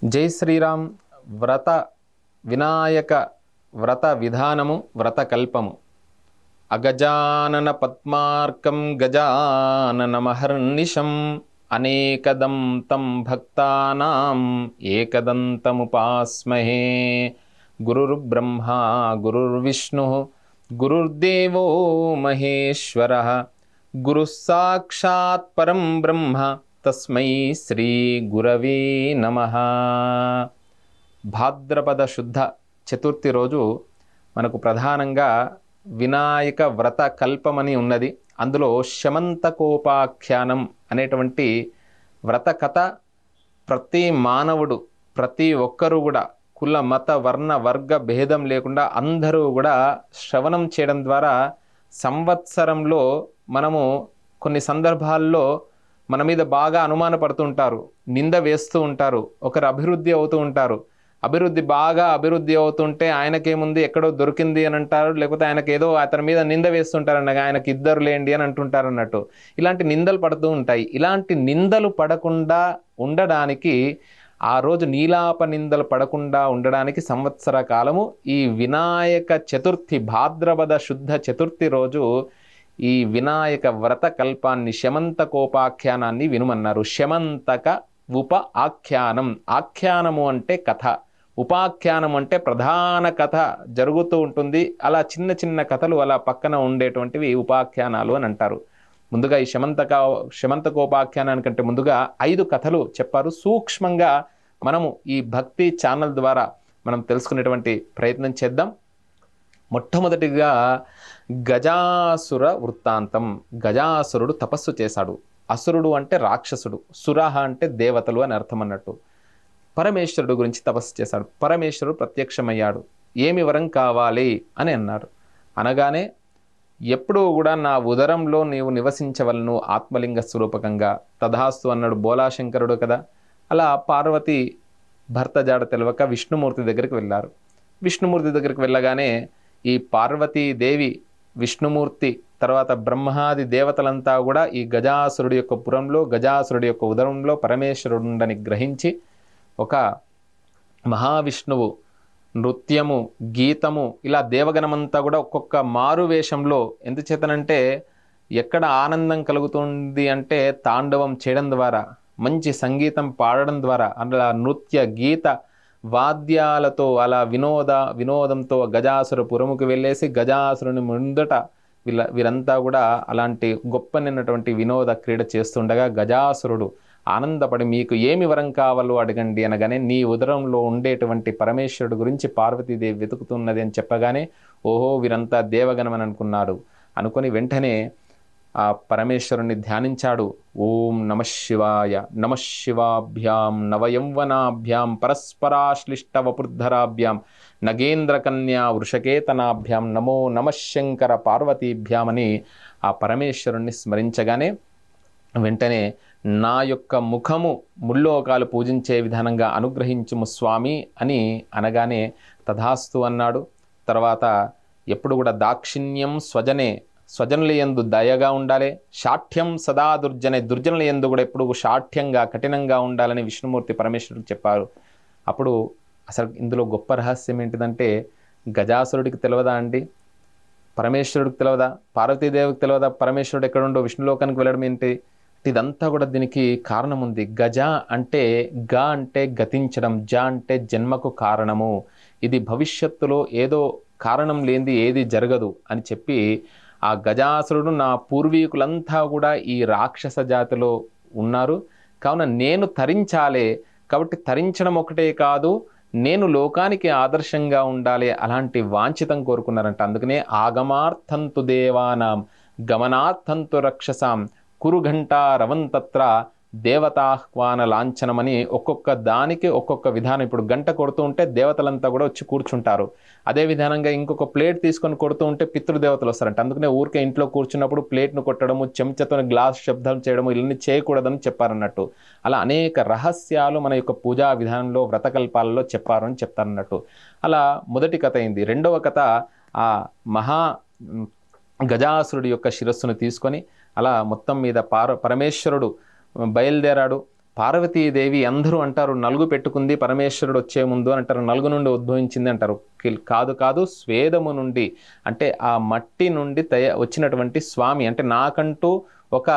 జై శ్రీరామ్. వ్రత వినాయక వ్రత విధానము వ్రత కల్పము. అగజానన పద్మార్కం గజానన మహర్నిశం అనేకదం తం భక్తానాం ఏకదంతముపాస్మహే. గురుర్బ్రహ్మా గురుర్విష్ణుః గురుర్దేవో మహేశ్వరః గురుః సాక్షాత్ పరం బ్రహ్మ తస్మై శ్రీ గురవే నమః. భాద్రపద శుద్ధ చతుర్థి రోజు మనకు ప్రధానంగా వినాయక వ్రత కల్పమని ఉన్నది. అందులో శమంతకోపాఖ్యానం అనేటువంటి వ్రత కథ ప్రతి మానవుడు, ప్రతి ఒక్కరూ కూడా కుల మత వర్ణ వర్గ భేదం లేకుండా అందరూ కూడా శ్రవణం చేయడం ద్వారా సంవత్సరంలో మనము కొన్ని సందర్భాల్లో మన మీద బాగా అనుమానపడుతూ ఉంటారు, నింద వేస్తూ ఉంటారు, ఒకరు అభివృద్ధి అవుతూ ఉంటారు. బాగా అభివృద్ధి అవుతుంటే ఆయనకేముంది ఎక్కడో దొరికింది అని అంటారు, లేకపోతే ఆయనకేదో అతని మీద నింద వేస్తుంటారు అన్నగా ఆయనకి ఇద్దరు లేండి అని అంటుంటారు అన్నట్టు. ఇలాంటి నిందలు పడుతూ ఉంటాయి. ఇలాంటి నిందలు పడకుండా ఉండడానికి, ఆ రోజు నీలాప నిందలు పడకుండా ఉండడానికి సంవత్సర కాలము ఈ వినాయక చతుర్థి, భాద్రపద శుద్ధ చతుర్థి రోజు ఈ వినాయక వ్రత కల్పాన్ని, శమంతకోపాఖ్యానాన్ని వినుమన్నారు. శమంతక ఉప ఆఖ్యానం. ఆఖ్యానము అంటే కథ, ఉపాఖ్యానం అంటే ప్రధాన కథ జరుగుతూ ఉంటుంది. అలా చిన్న చిన్న కథలు అలా పక్కన ఉండేటువంటివి ఉపాఖ్యానాలు అని అంటారు. ముందుగా ఈ శమంతకోపాఖ్యానానికంటే ముందుగా 5 కథలు చెప్పారు. సూక్ష్మంగా మనము ఈ భక్తి ఛానల్ ద్వారా మనం తెలుసుకునేటువంటి ప్రయత్నం చేద్దాం. మొట్టమొదటిగా గజాసుర వృత్తాంతం. గజాసురుడు తపస్సు చేశాడు. అసురుడు అంటే రాక్షసుడు, సురహ అంటే దేవతలు అని అర్థం అన్నట్టు. పరమేశ్వరుడు గురించి తపస్సు చేశాడు. పరమేశ్వరుడు ప్రత్యక్షమయ్యాడు. ఏమి వరం కావాలి అని అన్నారు. అనగానే ఎప్పుడూ కూడా నా ఉదరంలో నీవు నివసించవలను ఆత్మలింగ స్వరూపకంగా. తథాస్తు అన్నాడు. బోలాశంకరుడు కదా. అలా పార్వతి భర్త జాడ తెలవక విష్ణుమూర్తి దగ్గరికి వెళ్ళారు. విష్ణుమూర్తి దగ్గరికి వెళ్ళగానే ఈ పార్వతీదేవి, విష్ణుమూర్తి తర్వాత బ్రహ్మాది దేవతలంతా కూడా ఈ గజాసురుడి యొక్క పురంలో, గజాసురుడి యొక్క ఉదరంలో పరమేశ్వరుడుండని గ్రహించి ఒక మహావిష్ణువు నృత్యము, గీతము, ఇలా దేవగణమంతా కూడా ఒక్కొక్క మారు వేషంలో, ఎందుచేతనంటే ఎక్కడ ఆనందం కలుగుతుంది అంటే తాండవం చేయడం ద్వారా, మంచి సంగీతం పాడడం ద్వారా, అలా నృత్య గీత వాద్యాలతో అలా వినోదంతో గజాసుర పురముకు వెళ్ళేసి గజాసురుని ముందట వీరంతా కూడా అలాంటి గొప్పనైనటువంటి వినోద క్రీడ చేస్తుండగా గజాసురుడు ఆనందపడి మీకు ఏమి వరం కావాలో అడగండి అనగానే నీ ఉదరంలో ఉండేటువంటి పరమేశ్వరుడు గురించి పార్వతీదేవి వెతుకుతున్నది అని చెప్పగానే ఓహో వీరంతా దేవగణం అని అనుకొని వెంటనే ఆ పరమేశ్వరుని ధ్యానించాడు. ఓం నమఃశివాయ, నమఃశివాభ్యాం నవయౌవనాభ్యాం పరస్పరాశ్లిష్ట వపుర్ధరాభ్యాం నగేంద్రకన్యా వృషకేతనాభ్యాం నమో నమఃశంకర పార్వతీభ్యాం అని ఆ పరమేశ్వరుణ్ణి స్మరించగానే వెంటనే నా యొక్క ముఖము ముల్లోకాలు పూజించే విధానంగా అనుగ్రహించుము స్వామి అని అనగానే తథాస్తు అన్నాడు. తర్వాత ఎప్పుడు కూడా దాక్షిణ్యం స్వజనే, స్వజనుల యందు దయగా ఉండాలి. శాఠ్యం సదా దుర్జనే, దుర్జనుల యందు కూడా ఎప్పుడు శాఠ్యంగా కఠినంగా ఉండాలని విష్ణుమూర్తి పరమేశ్వరుడు చెప్పారు. అప్పుడు అసలు ఇందులో గొప్ప రహస్యం ఏంటిదంటే గజాసురుడికి తెలియదా అండి, పరమేశ్వరుడికి తెలియదా, పార్వతీదేవికి తెలియదా పరమేశ్వరుడు ఎక్కడుండో విష్ణులోకానికి వెళ్ళడం ఏంటి? ఇదంతా కూడా దీనికి కారణం ఉంది. గజ అంటే గతించడం, జ అంటే జన్మకు కారణము. ఇది భవిష్యత్తులో ఏదో కారణం లేనిది ఏది జరగదు అని చెప్పి ఆ గజాసురుడు నా పూర్వీకులంతా కూడా ఈ రాక్షస జాతిలో ఉన్నారు, కావున నేను తరించాలే, కాబట్టి తరించడం ఒకటే కాదు నేను లోకానికి ఆదర్శంగా ఉండాలి, అలాంటి వాంఛితం కోరుకున్నారంట. అందుకనే ఆగమార్థంతు దేవానాం గమనార్థంతు రక్షసాం కురుఘంటా రవంతత్ర దేవతాహ్వాన లాంఛనమని ఒక్కొక్క దానికి ఒక్కొక్క విధానం. ఇప్పుడు గంట కొడుతూ ఉంటే దేవతలంతా కూడా వచ్చి కూర్చుంటారు. అదే విధానంగా ఇంకొక ప్లేట్ తీసుకొని కొడుతూ ఉంటే పితృదేవతలు వస్తారంట. అందుకనే ఊరికే ఇంట్లో కూర్చున్నప్పుడు ప్లేట్ను కొట్టడము, చెంచాతో గ్లాస్ శబ్దం చేయడము ఇవన్నీ చేయకూడదని చెప్పారన్నట్టు. అలా అనేక రహస్యాలు మన యొక్క పూజా విధానంలో వ్రతకల్పాలలో చెప్పారు అని చెప్తారన్నట్టు. అలా మొదటి కథ అయింది. రెండవ కథ ఆ మహా గజాసురుడి యొక్క శిరస్సును తీసుకొని అలా మొత్తం మీద పరమేశ్వరుడు బయలుదేరాడు. పార్వతీదేవి అందరూ అంటారు నలుగు పెట్టుకుంది పరమేశ్వరుడు వచ్చే ముందు అని అంటారు, నలుగు నుండి ఉద్భవించింది అంటారు. కాదు కాదు, స్వేదము నుండి, అంటే ఆ మట్టి నుండి వచ్చినటువంటి స్వామి, అంటే నాకంటూ ఒక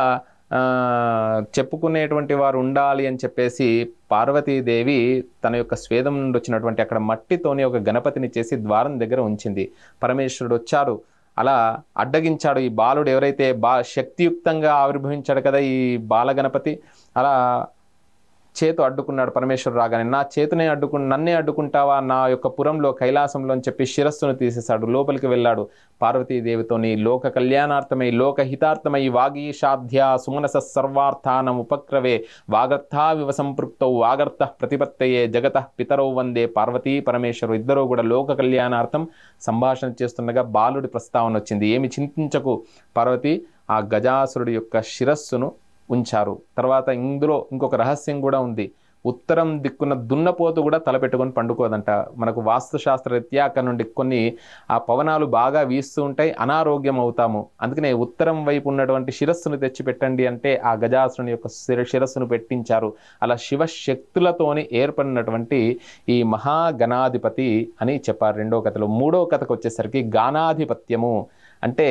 చెప్పుకునేటువంటి వారు ఉండాలి అని చెప్పేసి పార్వతీదేవి తన యొక్క స్వేదం నుండి వచ్చినటువంటి అక్కడ మట్టితోని ఒక గణపతిని చేసి ద్వారం దగ్గర ఉంచింది. పరమేశ్వరుడు వచ్చాడు, అలా అడ్డగించాడు. ఈ బాలుడు ఎవరైతే శక్తియుక్తంగా ఆవిర్భవించాడు కదా ఈ బాలగణపతి, అలా చేతు అడ్డుకున్నాడు పరమేశ్వరుడు రాగానే. నా చేతునే నన్నే అడ్డుకుంటావా నా యొక్క పురంలో కైలాసంలో అని చెప్పి శిరస్సును తీసేశాడు. లోపలికి వెళ్ళాడు. పార్వతీదేవితోని లోక కళ్యాణార్థమై లోకహితార్థమై వాగీషాధ్య సుమనస సర్వార్థానం ఉపక్రవే వాగర్థావివ సంపృక్తౌ వాగర్థ ప్రతిపత్తయే జగత పితరౌ వందే పార్వతీ పరమేశ్వరు. ఇద్దరూ కూడా లోక కళ్యాణార్థం సంభాషణ చేస్తుండగా బాలుడి ప్రస్తావన వచ్చింది. ఏమి చింతించకు పార్వతి, ఆ గజాసురుడి యొక్క శిరస్సును ఉంచారు. తర్వాత ఇందులో ఇంకొక రహస్యం కూడా ఉంది. ఉత్తరం దిక్కున దున్నపోతు కూడా తలపెట్టుకొని పండుకోదంట. మనకు వాస్తుశాస్త్ర రీత్యా అక్కడ నుండి కొన్ని ఆ పవనాలు బాగా వీస్తూ ఉంటాయి, అనారోగ్యం అవుతాము. అందుకనే ఉత్తరం వైపు ఉన్నటువంటి శిరస్సును తెచ్చి పెట్టండి అంటే ఆ గజాసురుని యొక్క శిరస్సును పెట్టించారు. అలా శివశక్తులతోని ఏర్పడినటువంటి ఈ మహాగణాధిపతి అని చెప్పారు రెండో కథలో. మూడో కథకు వచ్చేసరికి గానాధిపత్యము అంటే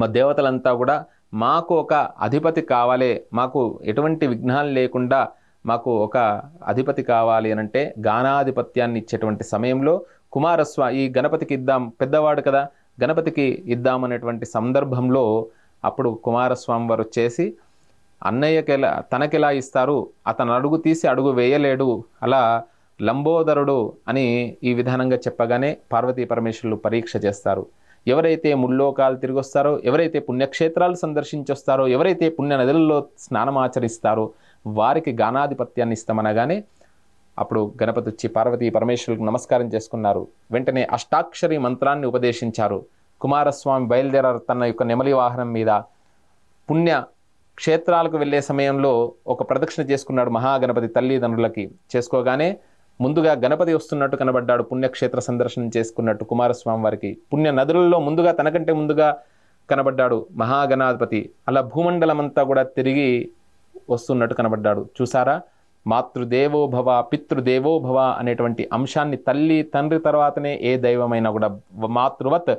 మా దేవతలంతా కూడా మాకు ఒక అధిపతి కావాలి, మాకు ఎటువంటి విఘ్నాలు లేకుండా మాకు ఒక అధిపతి కావాలి అని అంటే గానాధిపత్యాన్ని ఇచ్చేటువంటి సమయంలో ఈ గణపతికి ఇద్దాం, పెద్దవాడు కదా గణపతికి ఇద్దాం అనేటువంటి సందర్భంలో అప్పుడు కుమారస్వామి వారు వచ్చేసి అన్నయ్యకి తనకెలా ఇస్తారు, అతను అడుగు తీసి అడుగు వేయలేడు, అలా లంబోదరుడు అని ఈ విధానంగా చెప్పగానే పార్వతీ పరమేశ్వరులు పరీక్ష చేస్తారు. ఎవరైతే ముల్లోకాలు తిరిగి వస్తారో, ఎవరైతే పుణ్యక్షేత్రాలు సందర్శించి వస్తారో, ఎవరైతే పుణ్య నదులలో స్నానం ఆచరిస్తారో వారికి గానాధిపత్యాన్ని ఇస్తామనగానే అప్పుడు గణపతి వచ్చి పార్వతీ పరమేశ్వరులకు నమస్కారం చేసుకున్నారు. వెంటనే అష్టాక్షరి మంత్రాన్ని ఉపదేశించారు. కుమారస్వామి బయలుదేరారు తన యొక్క నెమలి వాహనం మీద. పుణ్య క్షేత్రాలకు వెళ్ళే సమయంలో ఒక ప్రదక్షిణ చేసుకున్నాడు మహాగణపతి తల్లిదండ్రులకి. చేసుకోగానే ముందుగా గణపతి వస్తున్నట్టు కనబడ్డాడు. పుణ్యక్షేత్ర సందర్శనం చేసుకున్నట్టు కుమారస్వామి వారికి పుణ్య నదులలో ముందుగా తనకంటే ముందుగా కనబడ్డాడు మహాగణాధిపతి. అలా భూమండలమంతా కూడా తిరిగి వస్తున్నట్టు కనబడ్డాడు. చూసారా, మాతృదేవోభవ పితృదేవోభవ అనేటువంటి అంశాన్ని తల్లి తండ్రి తర్వాతనే ఏ దైవమైనా కూడా మాతృవత్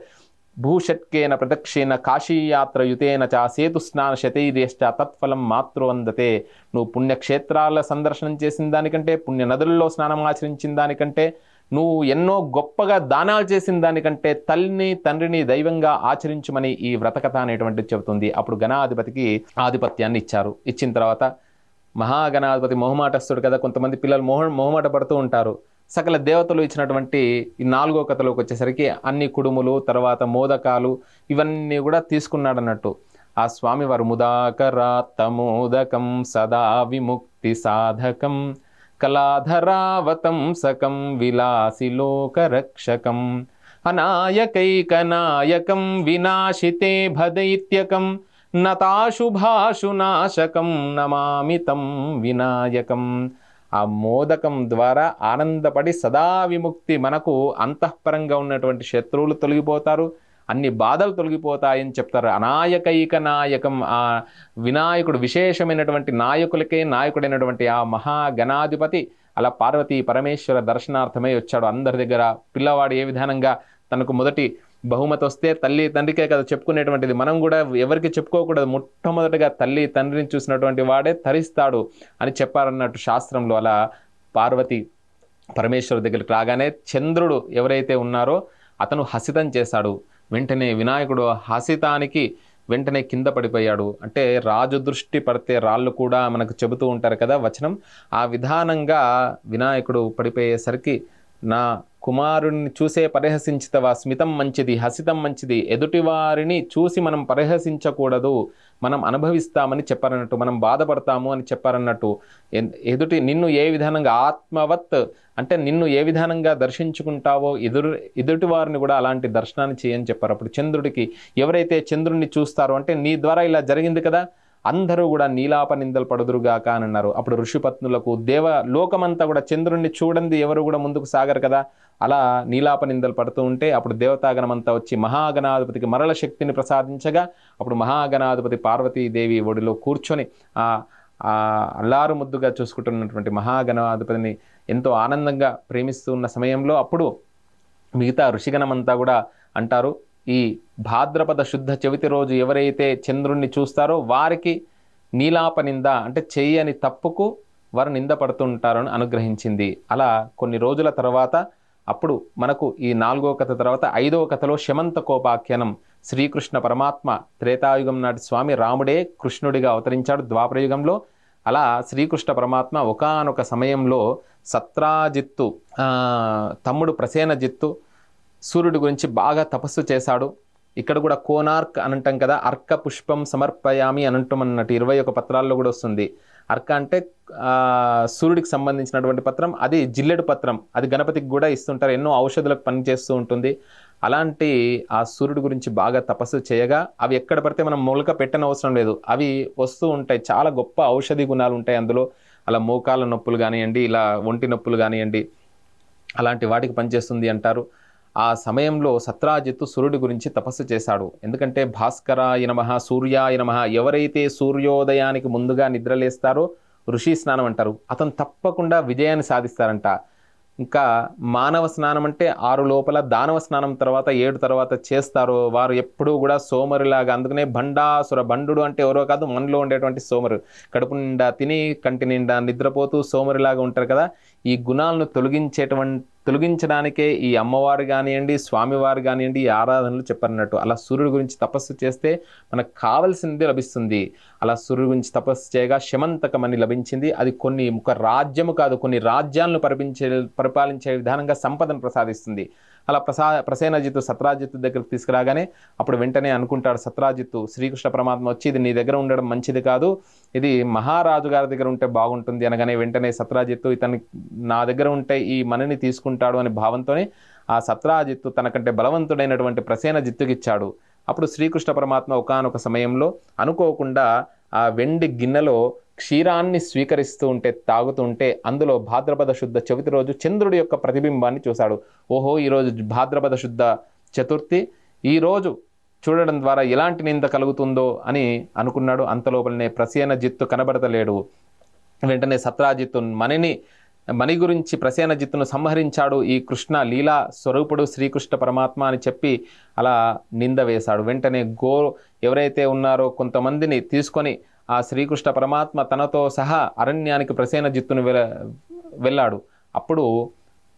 భూషట్కేన ప్రదక్షిణ కాశీయాత్ర యుతేన చ సేతు స్నాన శతైర్యశ్చ తత్ఫలం మాతృవందతే. నువ్వు పుణ్యక్షేత్రాల సందర్శనం చేసిన దానికంటే, పుణ్య నదుల్లో స్నానం ఆచరించిన దానికంటే, నువ్వు ఎన్నో గొప్పగా దానాలు చేసిన దానికంటే తల్లిని తండ్రిని దైవంగా ఆచరించమని ఈ వ్రతకథ అనేటువంటిది చెబుతుంది. అప్పుడు గణాధిపతికి ఆధిపత్యాన్ని ఇచ్చారు. ఇచ్చిన తర్వాత మహాగణాధిపతి మొహమాటస్తుడు కదా, కొంతమంది పిల్లలు మొహమాట పడుతూ ఉంటారు. సకల దేవతలు ఇచ్చినటువంటి ఈ నాలుగో కథలోకి వచ్చేసరికి అన్ని కుడుములు, తర్వాత మోదకాలు ఇవన్నీ కూడా తీసుకున్నాడు అన్నట్టు. ఆ స్వామివారు ముదాకరాత్తమోదకం సదా విముక్తి సాధకం కళాధరావతంసకం విలాసిలోకరక్షకం అనాయకైకనాయకం వినాశితే భదైత్యకం నతాశుభాశునాశకం నమామితం వినాయకం. ఆ మోదకం ద్వారా ఆనందపడి సదా విముక్తి, మనకు అంతఃపరంగా ఉన్నటువంటి శత్రువులు తొలగిపోతారు, అన్ని బాధలు తొలగిపోతాయని చెప్తారు. అనాయకైక నాయకం, ఆ వినాయకుడు విశేషమైనటువంటి నాయకులకే నాయకుడైనటువంటి ఆ మహాగణాధిపతి అలా పార్వతీ పరమేశ్వర దర్శనార్థమై వచ్చాడు అందరి దగ్గర. పిల్లవాడు ఏ విధానంగా తనకు మొదటి బహుమతి వస్తే తల్లి తండ్రికే కదా చెప్పుకునేటువంటిది, మనం కూడా ఎవరికి చెప్పుకోకూడదు. మొట్టమొదటిగా తల్లి తండ్రిని చూసినటువంటి వాడే తరిస్తాడు అని చెప్పారన్నట్టు శాస్త్రంలో. అలా పార్వతి పరమేశ్వరు దగ్గరికి రాగానే చంద్రుడు ఎవరైతే ఉన్నారో అతను హసితం చేశాడు. వెంటనే వినాయకుడు హసితానికి వెంటనే కింద పడిపోయాడు. అంటే రాజు దృష్టి పడితే రాళ్ళు కూడా మనకు చెబుతూ ఉంటారు కదా వచనం, ఆ విధానంగా వినాయకుడు పడిపోయేసరికి నా కుమారుణ్ణి చూసే పరిహసించితవా, స్మితం మంచిది హసితం మంచిది, ఎదుటివారిని చూసి మనం పరిహసించకూడదు, మనం అనుభవిస్తామని చెప్పారన్నట్టు, మనం బాధపడతాము అని చెప్పారన్నట్టు. నిన్ను ఏ విధానంగా ఆత్మవత్ అంటే నిన్ను ఏ విధానంగా దర్శించుకుంటావో ఎదుటి వారిని కూడా అలాంటి దర్శనాన్ని చేయని చెప్పారు. అప్పుడు చంద్రుడికి ఎవరైతే చంద్రుడిని చూస్తారో, అంటే నీ ద్వారా ఇలా జరిగింది కదా, అందరూ కూడా నీలాప నిందలు పడుదురుగాక అని అన్నారు. అప్పుడు ఋషిపత్నులకు దేవ లోకమంతా కూడా చంద్రుడిని చూడండి ఎవరు కూడా ముందుకు సాగరు కదా, అలా నీలాప నిందలు పడుతూ ఉంటే అప్పుడు దేవతాగణమంతా వచ్చి మహాగణాధిపతికి మరల శక్తిని ప్రసాదించగా అప్పుడు మహాగణాధిపతి పార్వతీదేవి ఒడిలో కూర్చొని ఆ అల్లారు ముద్దుగా చూసుకుంటున్నటువంటి మహాగణాధిపతిని ఎంతో ఆనందంగా ప్రేమిస్తూ ఉన్న సమయంలో అప్పుడు మిగతా ఋషిగణమంతా కూడా అంటారు, ఈ భాద్రపద శుద్ధ చవితి రోజు ఎవరైతే చంద్రుణ్ణి చూస్తారో వారికి నీలాపనింద అంటే చెయ్యని తప్పుకు వారు నింద పడుతుంటారని అనుగ్రహించింది. అలా కొన్ని రోజుల తర్వాత అప్పుడు మనకు ఈ 4వ కథ తర్వాత 5వ కథలో శమంతకోపాఖ్యానం. శ్రీకృష్ణ పరమాత్మ త్రేతాయుగం నాటి స్వామి రాముడే కృష్ణుడిగా అవతరించాడు ద్వాపరయుగంలో. అలా శ్రీకృష్ణ పరమాత్మ ఒకానొక సమయంలో సత్రాజిత్తు తమ్ముడు ప్రసేనజిత్తు సూర్యుడి గురించి బాగా తపస్సు చేశాడు. ఇక్కడ కూడా కోనార్క్ అని అంటాం కదా, అర్క పుష్పం సమర్పయామి అని అంటాం అన్నట్టు 21 పత్రాల్లో కూడా వస్తుంది. అర్క అంటే సూర్యుడికి సంబంధించినటువంటి పత్రం, అది జిల్లెడు పత్రం, అది గణపతికి కూడా ఇస్తుంటారు, ఎన్నో ఔషధులకు పనిచేస్తూ ఉంటుంది. అలాంటి ఆ సూర్యుడి గురించి బాగా తపస్సు చేయగా అవి ఎక్కడ పడితే మనం మొలక పెట్టనవసరం లేదు, అవి వస్తూ ఉంటాయి. చాలా గొప్ప ఔషధి గుణాలు ఉంటాయి అందులో. అలా మోకాళ్ళ నొప్పులు కానివ్వండి, ఇలా ఒంటి నొప్పులు కానివ్వండి, అలాంటి వాటికి పనిచేస్తుంది అంటారు. ఆ సమయంలో సత్రాజిత్తు సూర్యుడి గురించి తపస్సు చేశాడు. ఎందుకంటే భాస్కరాయ నమః సూర్యాయ నమః, ఎవరైతే సూర్యోదయానికి ముందుగా నిద్రలేస్తారో ఋషి స్నానం అంటారు, అతను తప్పకుండా విజయాన్ని సాధిస్తారంట. ఇంకా మానవ స్నానం అంటే 6 లోపల, దానవ స్నానం తర్వాత 7 తర్వాత చేస్తారో వారు ఎప్పుడూ కూడా సోమరులాగా. అందుకనే భండాసుర, భండు అంటే ఎవరో కాదు, మనలో ఉండేటువంటి సోమరు, కడుపు నిండా తిని కంటి నిండా నిద్రపోతూ సోమరులాగా ఉంటారు కదా. ఈ గుణాలను తొలగించడానికే ఈ అమ్మవారు కానివ్వండి, స్వామివారు కానివ్వండి, ఈ ఆరాధనలు చెప్పారన్నట్టు. అలా సూర్యుడి గురించి తపస్సు చేస్తే మనకు కావలసింది లభిస్తుంది. అలా సూర్యుడి గురించి తపస్సు చేయగా శమంతకమని లభించింది. అది ఒక రాజ్యము కాదు, కొన్ని రాజ్యాలను పరిపాలించే విధానంగా సంపదను ప్రసాదిస్తుంది. అలా ప్రసేనజిత్తు సత్రాజిత్తు దగ్గరికి తీసుకురాగానే అప్పుడు వెంటనే అనుకుంటాడు సత్రాజిత్తు, శ్రీకృష్ణ పరమాత్మ వచ్చి ఇది నీ దగ్గర ఉండడం మంచిది కాదు, ఇది మహారాజు గారి దగ్గర ఉంటే బాగుంటుంది అనగానే వెంటనే సత్రాజిత్తు ఇతన్ని నా దగ్గర ఉంటే ఈ మనని తీసుకుంటాడు అనే భావంతోనే ఆ సత్రాజిత్తు తనకంటే బలవంతుడైనటువంటి ప్రసేనజిత్తుకి ఇచ్చాడు. అప్పుడు శ్రీకృష్ణ పరమాత్మ ఒకానొక సమయంలో అనుకోకుండా ఆ వెండి గిన్నెలో క్షీరాన్ని స్వీకరిస్తూ ఉంటే, తాగుతూ ఉంటే అందులో భాద్రపద శుద్ధ చవితి రోజు చంద్రుడి యొక్క ప్రతిబింబాన్ని చూశాడు. ఓహో, ఈరోజు భాద్రపద శుద్ధ చతుర్థి, ఈరోజు చూడడం ద్వారా ఎలాంటి నింద కలుగుతుందో అని అనుకున్నాడు. అంతలోపలనే ప్రసేనజిత్తు కనబడతలేడు. వెంటనే సత్రాజిత్తు మణి గురించి ప్రసేనజిత్తును సంహరించాడు. ఈ కృష్ణ లీలా స్వరూపుడు శ్రీకృష్ణ పరమాత్మ అని చెప్పి అలా నింద వేశాడు. వెంటనే ఎవరైతే ఉన్నారో కొంతమందిని తీసుకొని ఆ శ్రీకృష్ణ పరమాత్మ తనతో సహా అరణ్యానికి ప్రసేనజిత్తును వెళ్ళాడు. అప్పుడు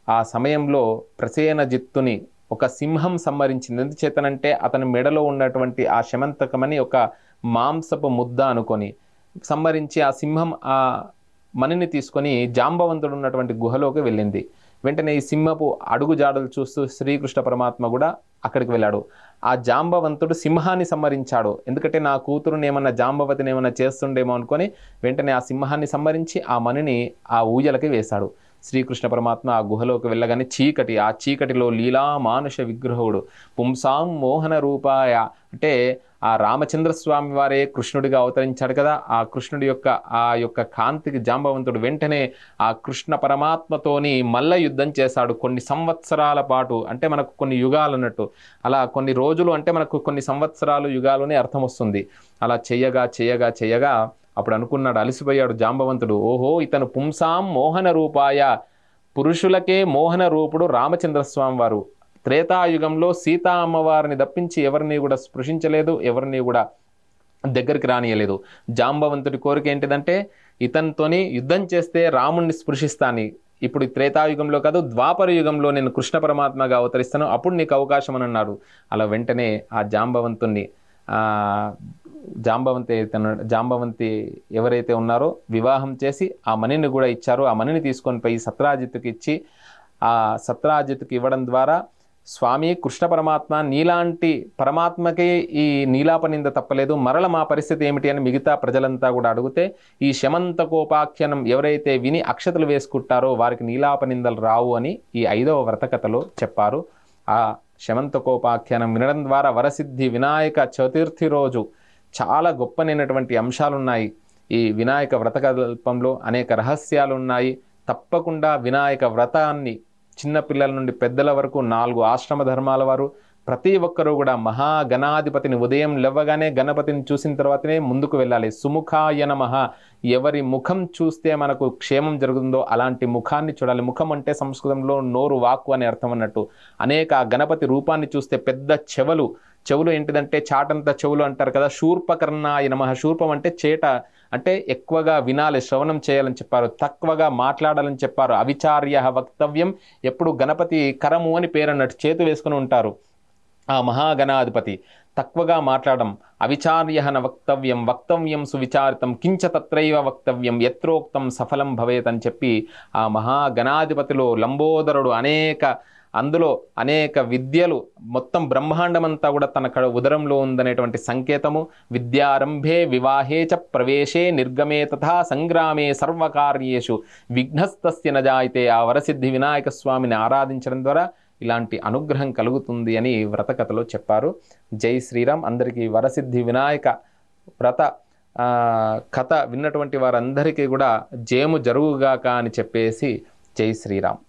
ఆ సమయంలో ప్రసేనజిత్తుని ఒక సింహం సంహరించింది. ఎందుచేతనంటే అతని మెడలో ఉన్నటువంటి ఆ శమంతకమని ఒక మాంసపు ముద్ద అనుకొని సంహరించి ఆ సింహం ఆ మణిని తీసుకొని జాంబవంతుడు ఉన్నటువంటి గుహలోకి వెళ్ళింది. వెంటనే ఈ సింహపు అడుగు జాడలు చూస్తూ శ్రీకృష్ణ పరమాత్మ కూడా అక్కడికి వెళ్ళాడు. ఆ జాంబవంతుడు సింహాన్ని సంహరించాడు. ఎందుకంటే నా కూతురుని ఏమన్నా జాంబవతిని ఏమన్నా చేస్తుండేమో అనుకొని వెంటనే ఆ సింహాన్ని సంహరించి ఆ మణిని ఆ ఊయలకి వేశాడు. శ్రీకృష్ణ పరమాత్మ ఆ గుహలోకి వెళ్ళగానే ఆ చీకటిలో లీలా మానుష విగ్రహుడు పుంసాం మోహన రూపాయ అంటే ఆ రామచంద్రస్వామి వారే కృష్ణుడిగా అవతరించాడు కదా. ఆ కృష్ణుడి యొక్క కాంతికి జాంబవంతుడు వెంటనే ఆ కృష్ణ పరమాత్మతోని మల్ల యుద్ధం చేశాడు. కొన్ని సంవత్సరాల పాటు, అంటే మనకు కొన్ని యుగాలు అన్నట్టు, అలా కొన్ని రోజులు అంటే మనకు కొన్ని సంవత్సరాలు యుగాలు అని అర్థం వస్తుంది. అలా చేయగా అప్పుడు అనుకున్నాడు, అలసిపోయాడు జాంబవంతుడు. ఓహో, ఇతను పుంసాం మోహన రూపాయ, పురుషులకే మోహన రూపుడు రామచంద్రస్వామి వారు. త్రేతాయుగంలో సీతా అమ్మవారిని తప్పించి ఎవరిని కూడా స్పృశించలేదు, ఎవరిని కూడా దగ్గరికి రానియలేదు. జాంబవంతుడి కోరిక ఏంటిదంటే ఇతనితోని యుద్ధం చేస్తే రాముణ్ణి స్పృశిస్తాను. ఇప్పుడు త్రేతాయుగంలో కాదు, ద్వాపర యుగంలో నేను కృష్ణ పరమాత్మగా అవతరిస్తాను, అప్పుడు నీకు అవకాశం అని అన్నాడు. అలా వెంటనే ఆ జాంబవంతుణ్ణి జాంబవంతి ఎవరైతే ఉన్నారో వివాహం చేసి ఆ మణిని కూడా ఇచ్చారో ఆ మణిని తీసుకొని పోయి సత్రాజిత్తుకి ఇచ్చి, ఆ సత్రాజిత్తుకి ఇవ్వడం ద్వారా స్వామి కృష్ణ పరమాత్మ నీలాంటి పరమాత్మకి ఈ నీలాపనింద తప్పలేదు, మరల మా పరిస్థితి ఏమిటి అని మిగతా ప్రజలంతా కూడా అడిగితే ఈ శమంతకోపాఖ్యానం ఎవరైతే విని అక్షతలు వేసుకుంటారో వారికి నీలాపనిందలు రావు అని ఈ 5వ వ్రతకథలో చెప్పారు. ఆ శమంతకోపాఖ్యానం వినడం ద్వారా వరసిద్ధి వినాయక చతుర్థి రోజు చాలా గొప్పనైనటువంటి అంశాలున్నాయి. ఈ వినాయక వ్రతకల్పంలో అనేక రహస్యాలు ఉన్నాయి. తప్పకుండా వినాయక వ్రతాన్ని చిన్న పిల్లల నుండి పెద్దల వరకు 4 ఆశ్రమ ధర్మాల వారు ప్రతి ఒక్కరూ కూడా మహాగణాధిపతిని ఉదయం లేవగానే గణపతిని చూసిన తర్వాతనే ముందుకు వెళ్ళాలి. సుముఖాయ నమః, ఎవరి ముఖం చూస్తే మనకు క్షేమం జరుగుతుందో అలాంటి ముఖాన్ని చూడాలి. ముఖం అంటే సంస్కృతంలో నోరు, వాక్కు అనే అర్థం అన్నట్టు. అనేక గణపతి రూపాన్ని చూస్తే పెద్ద చెవులు ఏంటిదంటే చాటంత చెవులు అంటారు కదా. శూర్పకర్ణాయ నమః, శూర్పం అంటే చేట, అంటే ఎక్కువగా వినాలి, శ్రవణం చేయాలని చెప్పారు, తక్కువగా మాట్లాడాలని చెప్పారు. అవిచార్య వక్తవ్యం, ఎప్పుడు గణపతి కరము అని పేరు అన్నట్టు చేతు వేసుకుని ఉంటారు ఆ మహాగణాధిపతి. తక్కువగా మాట్లాడడం. అవిచార్య వక్తవ్యం సువిచారితం కించ తత్రైవ వక్తవ్యం యత్రోక్తం సఫలం భవేత్ అని చెప్పి ఆ మహాగణాధిపతిలో లంబోదరుడు అందులో అనేక విద్యలు, మొత్తం బ్రహ్మాండమంతా కూడా తన ఉదరంలో ఉందనేటువంటి సంకేతము. విద్యారంభే వివాహే చ ప్రవేశే నిర్గమే తథా సంగ్రామే సర్వకార్యేషు విఘ్నస్తస్య నజాయితే. ఆ వరసిద్ధి వినాయక స్వామిని ఆరాధించడం ద్వారా ఇలాంటి అనుగ్రహం కలుగుతుంది అని వ్రతకథలో చెప్పారు. జై శ్రీరామ్. అందరికీ వరసిద్ధి వినాయక వ్రత కథ విన్నటువంటి వారందరికీ కూడా జయము జరుగుగాక అని చెప్పేసి జై శ్రీరామ్.